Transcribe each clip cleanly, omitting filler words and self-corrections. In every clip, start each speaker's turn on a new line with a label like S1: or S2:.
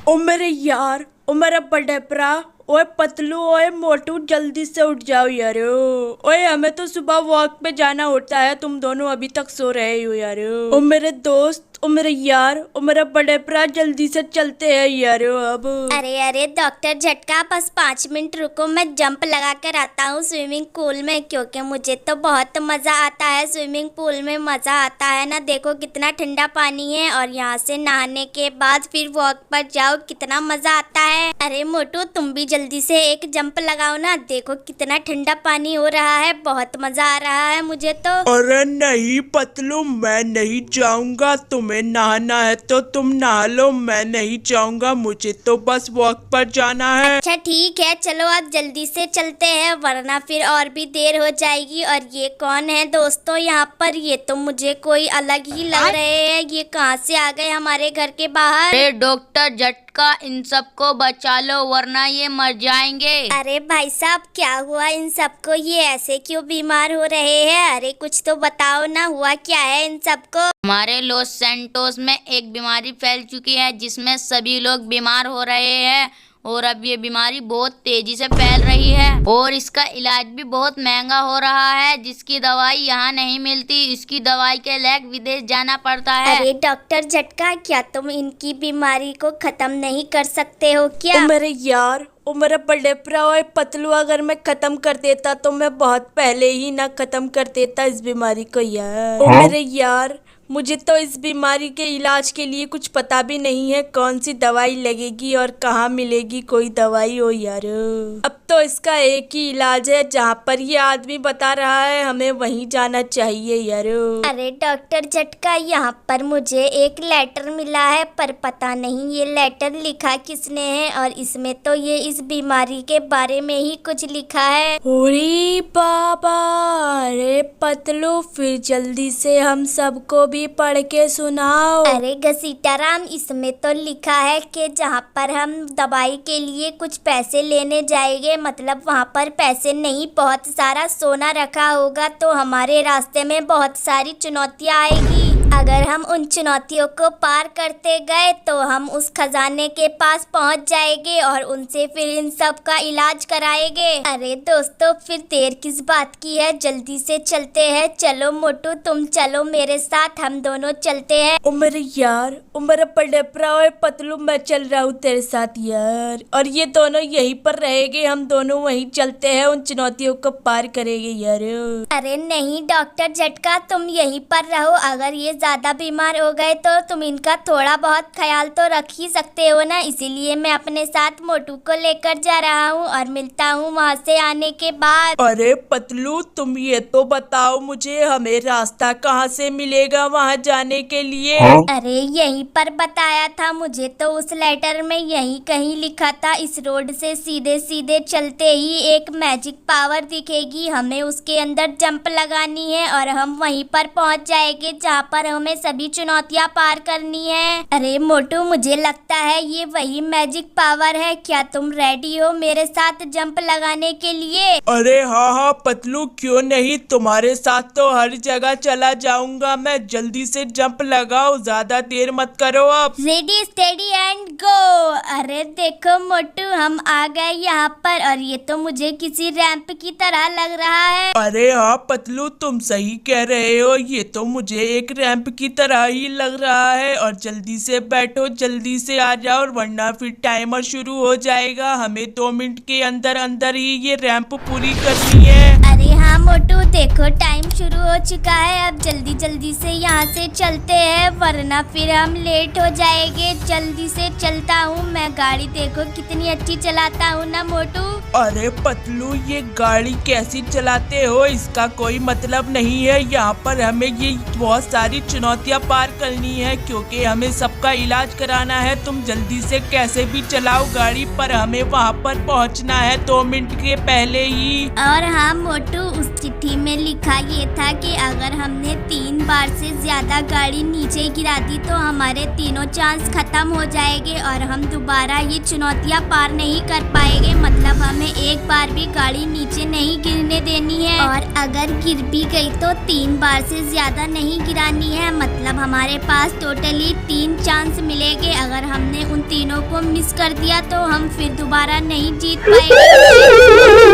S1: ओ मेरे यार, ओ मेरा बड़े भरा, ओए पतलू, ओए मोटू, जल्दी से उठ जाओ यार। ओए हमें तो सुबह वॉक पे जाना होता है, तुम दोनों अभी तक सो रहे हो यार। ओ मेरे दोस्त, ओ मेरे यार, ओ मेरा बड़े भरा, जल्दी से चलते हैं यार अब।
S2: अरे अरे डॉक्टर झटका, बस 5 मिनट रुको, मैं जंप लगा कर आता हूँ स्विमिंग पूल में, क्योंकि मुझे तो बहुत मजा आता है स्विमिंग पूल में। मजा आता है ना, देखो कितना ठंडा पानी है और यहाँ से नहाने के बाद फिर वॉक पर जाओ, कितना मजा आता है। अरे मोटू, तुम भी जल्दी से एक जंप लगाओ ना, देखो कितना ठंडा पानी हो रहा है, बहुत मजा आ रहा है मुझे तो।
S1: अरे नहीं पतलू, मैं नहीं जाऊंगा, तुम्हें नहाना है तो तुम नहा लो, मैं नहीं जाऊंगा, मुझे तो बस वॉक पर जाना है।
S2: अच्छा ठीक है, चलो आप जल्दी से चलते हैं, वरना फिर और भी देर हो जाएगी। और ये कौन है दोस्तों यहाँ पर? ये तो मुझे कोई अलग ही लग रहे हैं, ये कहाँ से आ गए हमारे घर के बाहर?
S3: अरे डॉक्टर झटका, इन सबको बचा लो वरना ये मर जाएंगे।
S2: अरे भाई साहब, क्या हुआ इन सबको? ये ऐसे क्यों बीमार हो रहे हैं? अरे कुछ तो बताओ ना, हुआ क्या है इन सबको?
S3: हमारे लॉस सैंटोस में एक बीमारी फैल चुकी है जिसमें सभी लोग बीमार हो रहे हैं, और अब ये बीमारी बहुत तेजी से फैल रही है और इसका इलाज भी बहुत महंगा हो रहा है, जिसकी दवाई यहाँ नहीं मिलती, इसकी दवाई के लिए विदेश जाना पड़ता है।
S2: अरे डॉक्टर झटका, क्या तुम इनकी बीमारी को खत्म नहीं कर सकते हो क्या?
S1: ओ मेरे यार, ओ मेरा बड़े भरा, ओए पतलू, अगर मैं खत्म कर देता तो मैं बहुत पहले ही ना खत्म कर देता इस बीमारी को यार। ओ मेरे यार, मुझे तो इस बीमारी के इलाज के लिए कुछ पता भी नहीं है, कौन सी दवाई लगेगी और कहाँ मिलेगी कोई दवाई हो यार। अब तो इसका एक ही इलाज है, जहाँ पर ये आदमी बता रहा है हमें वहीं जाना चाहिए यार।
S2: अरे डॉक्टर झटका, यहाँ पर मुझे एक लेटर मिला है, पर पता नहीं ये लेटर लिखा किसने है, और इसमें तो ये इस बीमारी के बारे में ही कुछ लिखा है।
S1: ओरे बाबा, अरे पतलू, फिर जल्दी से हम सबको भी पढ़ के सुनाओ।
S2: अरे घसीटाराम, इसमें तो लिखा है कि जहाँ पर हम दवाई के लिए कुछ पैसे लेने जाएंगे, मतलब वहाँ पर पैसे नहीं, बहुत सारा सोना रखा होगा, तो हमारे रास्ते में बहुत सारी चुनौतियाँ आएगी। अगर हम उन चुनौतियों को पार करते गए तो हम उस खजाने के पास पहुंच जाएंगे और उनसे फिर इन सब का इलाज कराएंगे। अरे दोस्तों, फिर देर किस बात की है, जल्दी से चलते हैं। चलो मोटू, तुम चलो मेरे साथ, हम दोनों चलते हैं।
S1: ओ मेरे यार, ओ मेरा बड़े भरा, ओए पतलू, मैं चल रहा हूँ तेरे साथ यार, और ये दोनों यहीं पर रहेंगे, हम दोनों वहीं चलते हैं, उन चुनौतियों को पार करेंगे यार।
S2: अरे नहीं डॉक्टर झटका, तुम यहीं पर रहो, अगर ये ज्यादा बीमार हो गए तो तुम इनका थोड़ा बहुत ख्याल तो रख ही सकते हो ना, इसीलिए मैं अपने साथ मोटू को लेकर जा रहा हूँ और मिलता हूँ वहाँ से आने के बाद।
S1: अरे पतलू, तुम ये तो बताओ मुझे, हमें रास्ता कहाँ से मिलेगा वहाँ जाने के लिए?
S2: अरे यहीं पर बताया था मुझे तो, उस लेटर में यहीं कहीं लिखा था, इस रोड से सीधे सीधे चलते ही एक मैजिक पावर दिखेगी, हमें उसके अंदर जंप लगानी है और हम वहीं पर पहुँच जाएंगे जहाँ पर हमें सभी चुनौतियाँ पार करनी है। अरे मोटू, मुझे लगता है ये वही मैजिक पावर है, क्या तुम रेडी हो मेरे साथ जंप लगाने के लिए?
S1: अरे हाँ हाँ पतलू, क्यों नहीं, तुम्हारे साथ तो हर जगह चला जाऊंगा मैं, जल्दी से जंप लगाओ, ज्यादा देर मत करो अब।
S2: Ready steady and go. अरे देखो मोटू, हम आ गए यहाँ पर, और ये तो मुझे किसी रैंप की तरह लग रहा है।
S1: अरे हाँ पतलू, तुम सही कह रहे हो, ये तो मुझे एक रैंप की तरह ही लग रहा है, और जल्दी से बैठो, जल्दी से आ जाओ, वरना फिर टाइमर शुरू हो जाएगा, हमें 2 मिनट के अंदर अंदर ही ये रैंप पूरी करनी है।
S2: अरे हाँ मोटू, देखो टाइम शुरू हो चुका है, अब जल्दी जल्दी से यहाँ से चलते हैं, वरना फिर हम लेट हो जाएंगे। जल्दी से चलता हूँ मैं, गाड़ी देखो कितनी अच्छी चलाता हूँ ना मोटू।
S1: अरे पतलू, ये गाड़ी कैसी चलाते हो, इसका कोई मतलब नहीं है, यहाँ पर हमें ये बहुत सारी चुनौतियाँ पार करनी है, क्योंकि हमें सबका इलाज कराना है। तुम जल्दी से कैसे भी चलाओ गाड़ी, पर हमें वहाँ पर पहुँचना है 2 मिनट के पहले ही।
S2: और हाँ मोटू, उस चिट्ठी में लिखा ये ये था कि अगर हमने 3 बार से ज्यादा गाड़ी नीचे गिरा दी तो हमारे तीनों चांस खत्म हो जाएंगे और हम दोबारा ये चुनौतियाँ पार नहीं कर पाएंगे। मतलब हमें एक बार भी गाड़ी नीचे नहीं गिरने देनी है और अगर गिर भी गई तो 3 बार से ज्यादा नहीं गिरानी है। मतलब हमारे पास टोटली 3 चांस मिलेंगे। अगर हमने उन तीनों को मिस कर दिया तो हम फिर दोबारा नहीं जीत पाएंगे।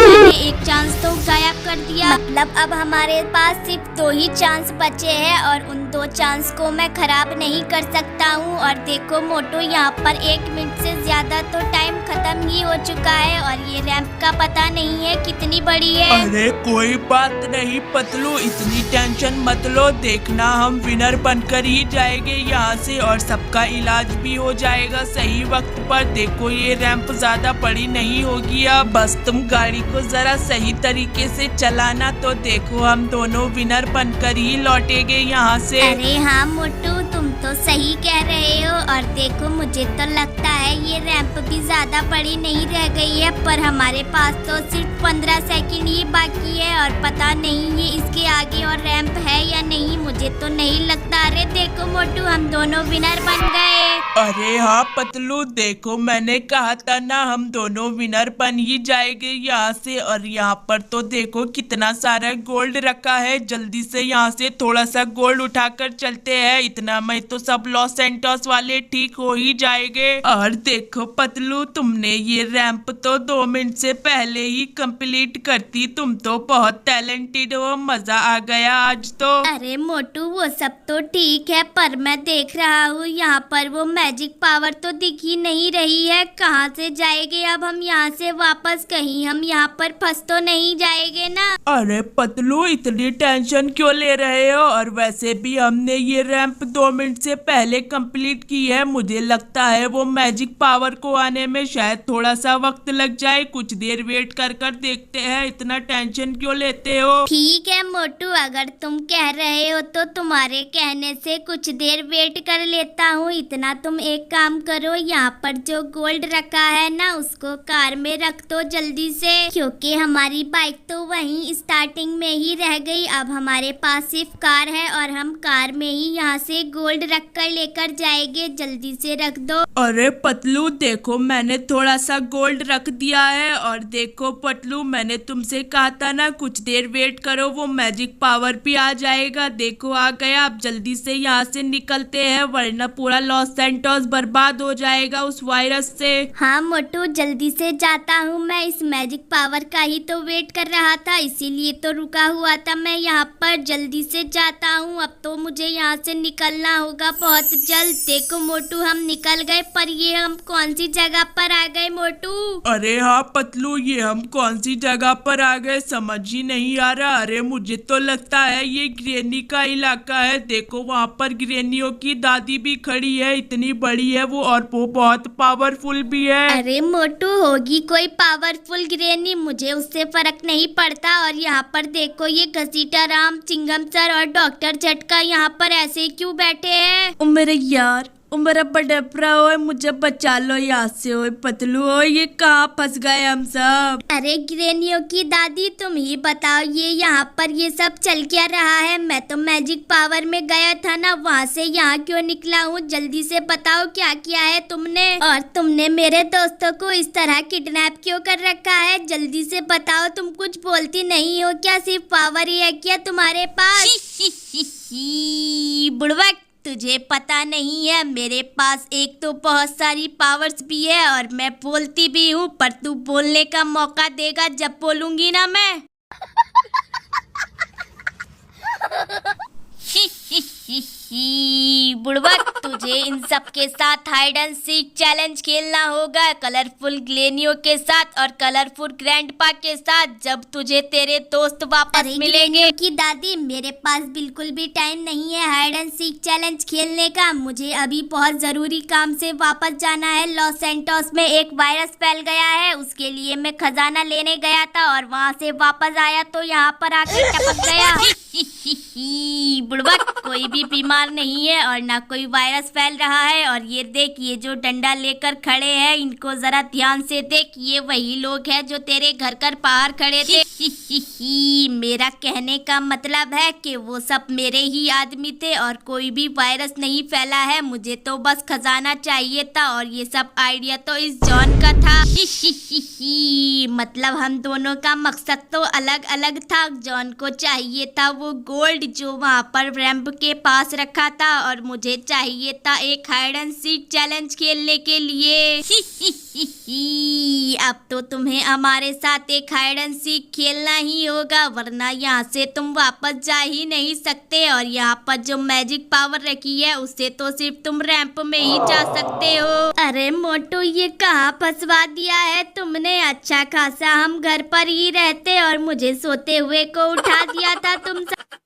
S2: मैंने एक चांस तो गायब कर दिया। मतलब अब हमारे पास सिर्फ 2 ही चांस बचे हैं और उन 2 चांस को मैं खराब नहीं कर सकता हूँ। और देखो मोटू, यहाँ पर 1 मिनट से ज्यादा तो टाइम खत्म ही हो चुका है और ये रैंप का पता नहीं है कितनी बड़ी है।
S4: अरे कोई बात नहीं पतलू, इतनी टेंशन मत लो। देखना हम विनर बनकर ही जाएंगे यहाँ से और सबका इलाज भी हो जाएगा सही वक्त पर। देखो ये रैंप ज्यादा बड़ी नहीं होगी, अब बस तुम गाड़ी को जरा सही तरीके से चलाना तो देखो हम दोनों विनर बनकर ही लौटेंगे यहाँ से।
S2: अरे हाँ मोटू, तुम तो सही कह रहे हो। और देखो मुझे तो लगता है ये रैंप भी ज्यादा बड़ी नहीं रह गई है, पर हमारे पास तो सिर्फ 15 सेकंड ही बाकी है और पता नहीं ये इसके आगे और रैंप है या नहीं, मुझे तो नहीं लगता। अरे देखो मोटू, हम दोनों विनर बन गए।
S4: अरे हाँ पतलू, देखो मैंने कहा था ना हम दोनों विनर बन ही जाएंगे यहाँ से। और यहाँ पर तो देखो कितना सारा गोल्ड रखा है, जल्दी से यहाँ से थोड़ा सा गोल्ड उठाकर चलते हैं। इतना में तो सब लॉस सैंटोस वाले ठीक हो ही जाएंगे। और देखो पतलू, तुमने ये रैंप तो 2 मिनट से पहले ही कंप्लीट करती। तुम तो बहुत टैलेंटेड हो, मजा आ गया आज तो।
S2: अरे मोटू, वो सब तो ठीक है, पर मैं देख रहा हूँ यहाँ पर वो मैजिक पावर तो दिख ही नहीं रही है। कहाँ से जाएंगे अब हम यहाँ से वापस? कहीं हम यहाँ पर फंस तो नहीं जाएंगे ना?
S4: अरे पतलू, इतनी टेंशन क्यों ले रहे हो? और वैसे भी हमने ये रैंप 2 मिनट से पहले कंप्लीट की है। मुझे लगता है वो मैजिक पावर को आने में शायद थोड़ा सा वक्त लग जाए। कुछ देर वेट कर देखते हैं, इतना टेंशन क्यों लेते हो?
S2: ठीक है मोटू, अगर तुम कह रहे हो तो तुम्हारे कहने से कुछ देर वेट कर लेता हूँ। इतना तुम एक काम करो, यहाँ पर जो गोल्ड रखा है ना उसको कार में रख दो जल्दी से, क्योंकि हमारी बाइक तो वहीं स्टार्टिंग में ही रह गई। अब हमारे पास सिर्फ कार है और हम कार में ही यहाँ से गोल्ड रख कर लेकर जाएंगे। जल्दी से रख दो।
S4: अरे पतलू, देखो मैंने थोड़ा सा गोल्ड रख दिया है। और देखो पतलू, मैंने तुमसे कहा था ना कुछ देर वेट करो, वो मैजिक पावर भी आ जाएगा। देखो आ गया। अब जल्दी से यहाँ से निकलते हैं, वरना पूरा लॉस सैंटोस बर्बाद हो जाएगा उस वायरस से।
S2: हाँ मोटू, जल्दी से जाता हूँ। मैं इस मैजिक पावर का ही तो वेट कर रहा था, इसीलिए तो रुका हुआ था मैं यहाँ पर। जल्दी से जाता हूँ, अब तो मुझे यहाँ से निकलना होगा बहुत जल्द। देखो मोटू, हम निकल गए, पर ये हम कौन सी जगह पर आ गए मोटू?
S4: अरे हाँ पतलू, ये हम कौन सी जगह पर आ गए समझ ही नहीं आ रहा। अरे मुझे तो लगता है ये ग्रेनी का इलाका है। देखो वहाँ पर ग्रेनियों की दादी भी खड़ी है, इतनी बड़ी है वो और वो बहुत पावरफुल भी है।
S2: अरे मोटू, होगी कोई पावरफुल ग्रेनी, मुझे उससे फर्क नहीं पड़ता। और यहाँ पर देखो ये घसीटा राम, चिंगम सर और डॉक्टर झटका यहाँ पर ऐसे क्यों बैठे हैं?
S1: ओ मेरे यार, ओ मेरा बड़ा भरा हो, मुझे बचा लो यहाँ से। ओ पतलू, ओ ये कहाँ फंस गए हम सब?
S2: अरे ग्रेनियों की दादी, तुम ही बताओ ये यहाँ पर ये सब चल क्या रहा है? मैं तो मैजिक पावर में गया था ना, वहाँ से यहाँ क्यों निकला हूँ? जल्दी से बताओ क्या किया है तुमने, और तुमने मेरे दोस्तों को इस तरह किडनैप क्यों कर रखा है? जल्दी से बताओ। तुम कुछ बोलती नहीं हो क्या? सिर्फ पावर ही है क्या तुम्हारे पास?
S3: बुड़बक, तुझे पता नहीं है मेरे पास एक तो बहुत सारी पावर्स भी है और मैं बोलती भी हूँ, पर तू बोलने का मौका देगा जब बोलूंगी ना मैं। बुड़बक, तुझे इन सब के साथ हाइड एंड सीक चैलेंज खेलना होगा, कलरफुल ग्लेनियो के साथ और कलरफुल ग्रैंडपा के साथ, जब तुझे तेरे दोस्त वापस मिलेंगे।
S2: की दादी, मेरे पास बिल्कुल भी टाइम नहीं है हाइड एंड सीक चैलेंज खेलने का। मुझे अभी बहुत जरूरी काम से वापस जाना है। लॉस सैंटोस में एक वायरस फैल गया है, उसके लिए मैं खजाना लेने गया था और वहाँ से वापस आया तो यहाँ पर आके टपक गया।
S3: बुड़बक, कोई भी बीमारी
S2: बीमार नहीं है और ना कोई वायरस फैल रहा है। और ये देख, ये जो डंडा लेकर खड़े हैं इनको जरा ध्यान से देख, ये वही लोग हैं जो तेरे घर कर बाहर खड़े थे। मेरा कहने का मतलब है कि वो सब मेरे ही आदमी थे और कोई भी वायरस नहीं फैला है। मुझे तो बस खजाना चाहिए था और ये सब आइडिया तो इस जॉन का था। मतलब हम दोनों का मकसद तो अलग अलग था। जॉन को चाहिए था वो गोल्ड जो वहाँ पर रैंप के पास रखा था और मुझे चाहिए था एक हाइड एंड सीक चैलेंज खेलने के लिए। अब तो तुम्हें हमारे साथ एक हाइड एंड सीक खेलना ही होगा, वरना यहाँ से तुम वापस जा ही नहीं सकते। और यहाँ पर जो मैजिक पावर रखी है उससे तो सिर्फ तुम रैंप में ही जा सकते हो। अरे मोटू, ये कहाँ फंसवा दिया है तुमने? अच्छा खासा हम घर पर ही रहते और मुझे सोते हुए को उठा दिया था तुम